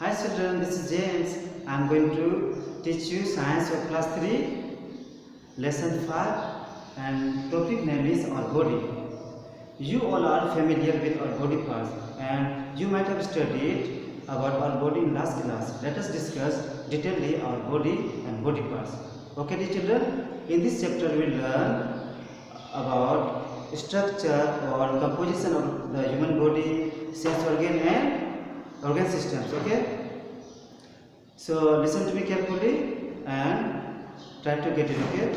Hi children, this is James. I am going to teach you science of class 3, lesson 5, and topic name is our body. You all are familiar with our body parts and you might have studied about our body in last class. Let us discuss detailedly our body and body parts. Okay dear children, in this chapter we will learn about structure or composition of the human body, sense organ and organ systems. Okay, so listen to me carefully and try to get it. Okay,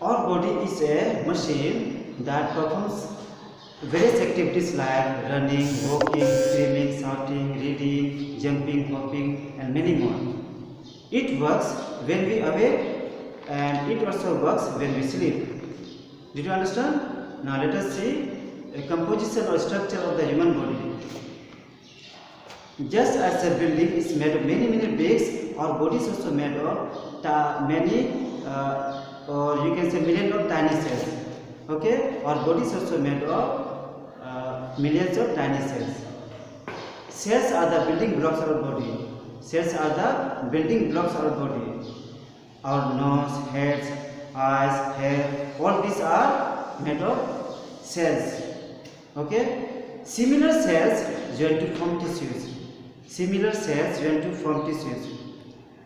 our body is a machine that performs various activities like running, walking, screaming, shouting, reading, jumping, hopping and many more. It works when we awake and it also works when we sleep. Did you understand? Now let us see a composition or structure of the human body. Just as a building is made of many bricks, our body is also made of many or you can say millions of tiny cells. Okay, our body is also made of millions of tiny cells. Cells are the building blocks of our body. Cells are the building blocks of our body. Our nose, heads, eyes, hair, all these are made of cells. Okay, similar cells join to form tissues. Similar cells join to form tissues.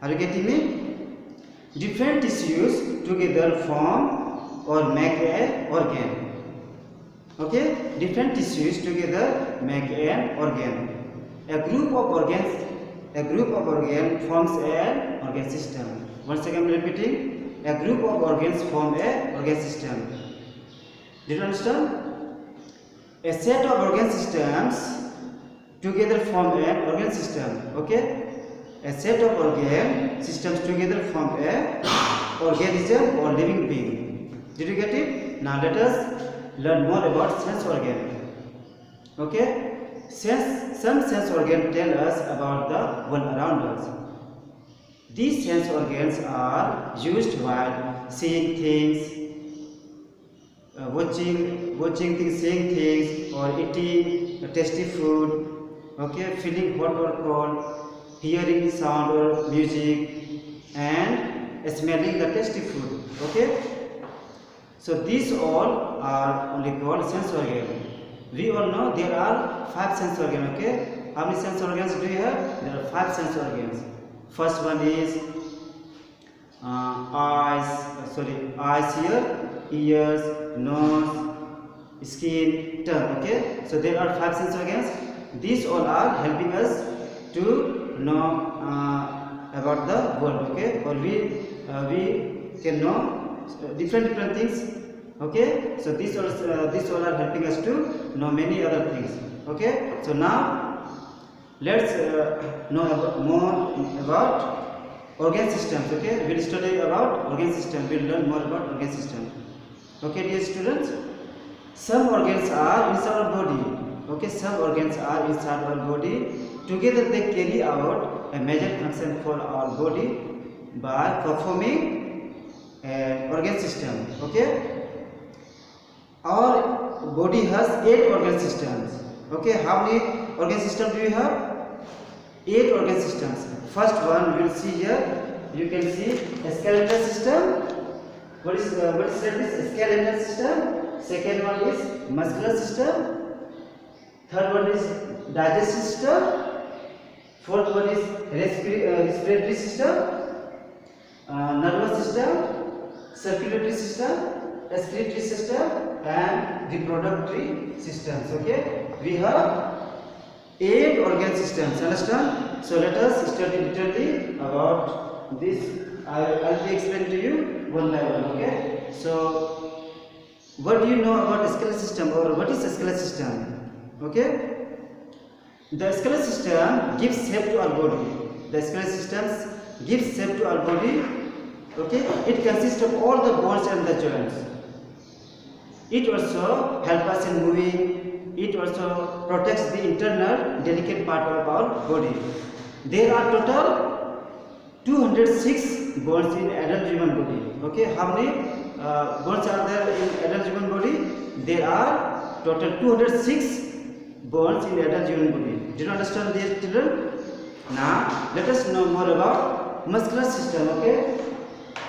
Are you getting me? Different tissues together form or make an organ. Okay, different tissues together make an organ. A group of organs forms an organ system. Once again, I am repeating. A group of organs form an organ system. Did you understand? A set of organ systems together form an organ system. Okay, a set of organ systems together form a organism or living being. Did you get it? Now let us learn more about sense organ. Okay, some sense organs tell us about the world around us. These sense organs are used while seeing things, watching things, seeing things, or eating tasty food. Okay, feeling hot or cold, hearing sound or music, and smelling the tasty food. Okay, so these all are only called sense organs. We all know there are 5 sense organs. Okay, how many sense organs do you have? There are 5 sense organs. First one is eyes here, ears, nose, skin, tongue. Okay, so there are 5 sense organs. These all are helping us to know about the world. Okay, or we can know different things. Okay, so these all are helping us to know many other things. Okay, so now let's know more about organ systems. Okay, we'll study about organ system. We'll learn more about organ system. Okay, dear students, some organs are inside our body. Okay, some organs are inside our body. Together they carry out a major function for our body by performing an organ system. Okay, our body has 8 organ systems. Okay, how many organ systems do we have? 8 organ systems. First one we will see here. You can see a skeletal system. What is this? Skeletal system. Second one is muscular system. Third one is digestive system. Fourth one is respiratory system, nervous system, circulatory system, excretory system, and reproductory systems. Okay, we have 8 organ systems. Understand? So let us study detailedly about this. I will be explaining to you one by one. Okay, so what do you know about skeletal system, or what is a skeletal system? Okay, the skeletal system gives shape to our body. The skeletal system gives shape to our body. Okay, it consists of all the bones and the joints. It also helps us in moving. It also protects the internal delicate part of our body. There are total 206 bones in adult human body. Okay, how many bones are there in adult human body? There are total 206 bones in adult human body. Did you understand this, children? Now let us know more about muscular system. Okay,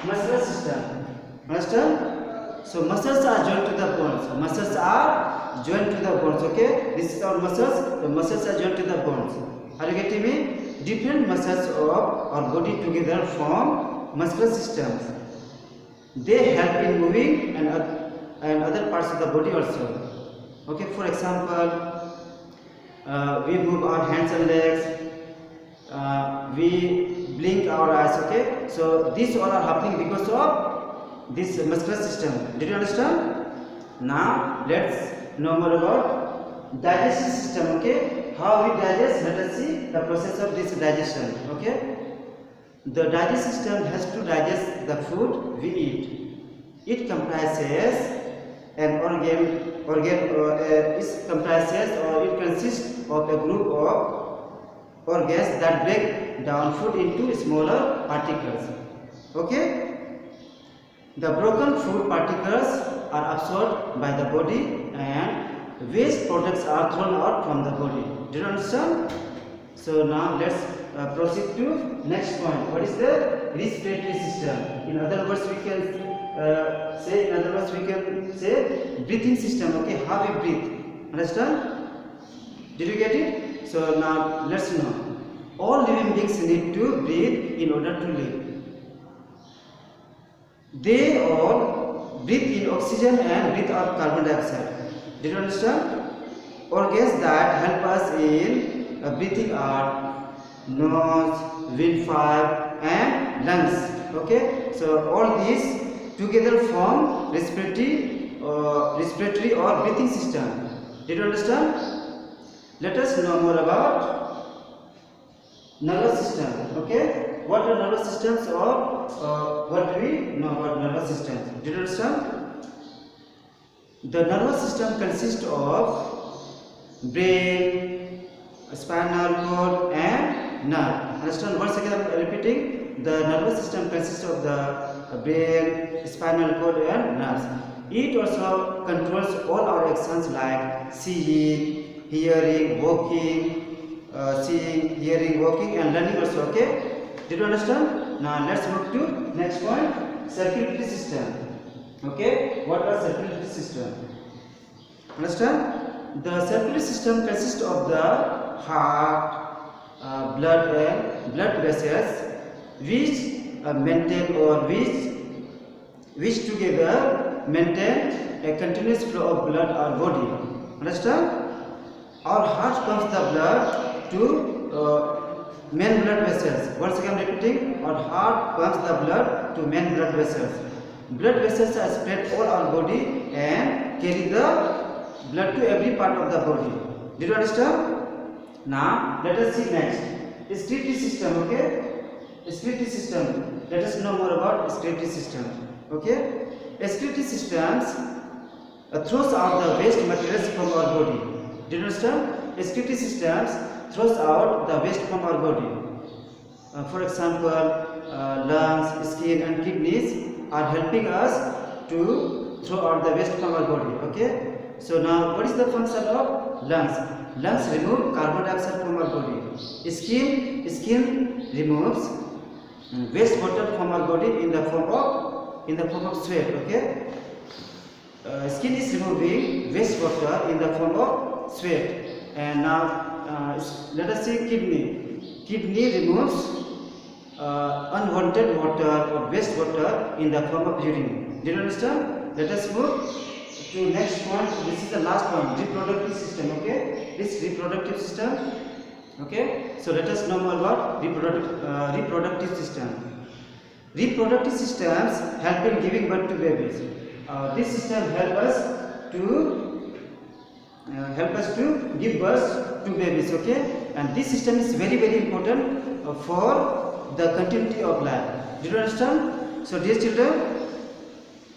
muscular system. Understand? So muscles are joined to the bones. Muscles are joined to the bones. Okay, this is our muscles. The muscles are joined to the bones. Are you getting me? Different muscles of our body together form muscular systems. They help in moving and other parts of the body also. Okay, for example, we move our hands and legs. We blink our eyes. Okay, so these all are happening because of this muscular system. Did you understand? Now let's know more about digestive system. Okay, how we digest? Let us see the process of this digestion. Okay, the digestive system has to digest the food we eat. It comprises an it consists of a group of organs that break down food into smaller particles. Okay, the broken food particles are absorbed by the body and waste products are thrown out from the body. Do you understand? So now let's proceed to next point. What is the respiratory system? In other words, we can say breathing system. Okay, how we breathe. Understand? Did you get it? So now let's know. All living beings need to breathe in order to live. They all breathe in oxygen and breathe out carbon dioxide. Did you understand? Organs that help us in breathing are nose, windpipe and lungs. Okay, so all these together form respiratory or breathing system. Did you understand? Let us know more about nervous system. Okay, what are nervous systems or what do we know about nervous systems? Did you understand? The nervous system consists of brain, spinal cord and nerve. Understand? Once again I am repeating. The nervous system consists of the brain, spinal cord and nerves. It also controls all our actions like seeing, hearing, walking, and learning also. Okay, did you understand? Now let's move to next point, circulatory system. Okay, what are circulatory system? Understand? The circulatory system consists of the heart, blood and blood vessels which maintain or which together maintain a continuous flow of blood or body. Understand? Our heart pumps the blood to main blood vessels. Once again repeating, our heart pumps the blood to main blood vessels. Blood vessels are spread all our body and carry the blood to every part of the body. Did you understand? Now let us see next. Excretory system. Okay, excretory system. Let us know more about excretory system. Okay, excretory systems throws out the waste materials from our body. Did you understand? Excretory systems throws out the waste from our body. For example, lungs, skin and kidneys are helping us to throw out the waste from our body. Okay, so now what is the function of lungs? Lungs remove carbon dioxide from our body. Skin removes waste water from our body in the form of sweat. Okay, skin is removing waste water in the form of sweat. And now let us see kidney removes unwanted water or waste water in the form of urine. Did you understand? Let us move to next point. This is the last one, reproductive system. Okay, this reproductive system. Okay, so let us know more about reproductive system. Reproductive systems help in giving birth to babies. This system help us to give birth to babies. Okay, and this system is very important for the continuity of life. Did you understand? So dear children,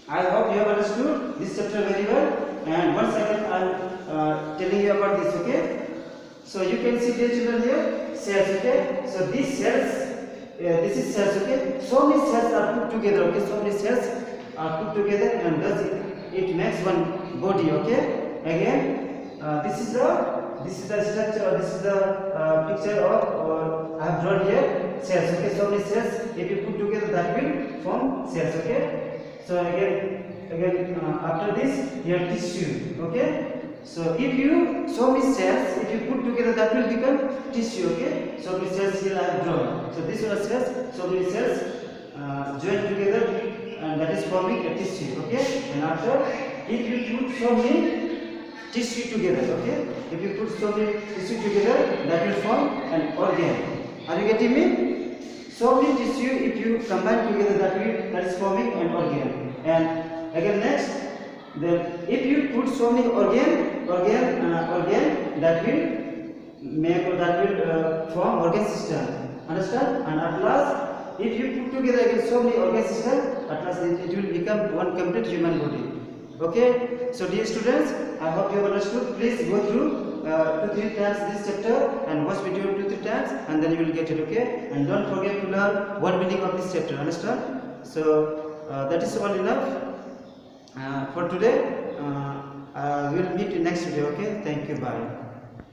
I hope you have understood this chapter very well. And once again I am telling you about this. Okay, so you can see, dear children, here cells. Okay, so these cells, this is cells. Okay, so many cells are put together. Okay, so many cells are put together and thus it makes one body. Okay, again this is the this is the structure, or this is the picture of, or I have drawn here cells. Okay, so many cells. If you put together, that will form cells. Okay, so again after this, here tissue. Okay, so if you so many cells, if you put together, that will become tissue. Okay, so many cells here I have drawn. So these are cells. So many cells joined together, and that is forming a tissue. Okay, and after, if you put so many tissue together, okay, if you put so many tissue together, that will form an organ. Are you getting me? So many tissue, if you combine together, that is forming an organ. And again next, then if you put so many organ, that will make, or that will form organ system. Understand? And at last, if you put together again so many organ system, at last it will become one complete human body. Okay, so dear students, I hope you have understood. Please go through 2-3 times this chapter and watch video 2-3 times, and then you will get it. Okay, and don't forget to learn one meaning of this chapter. Understand? So that is all enough for today. We will meet in next video. Okay, thank you, bye.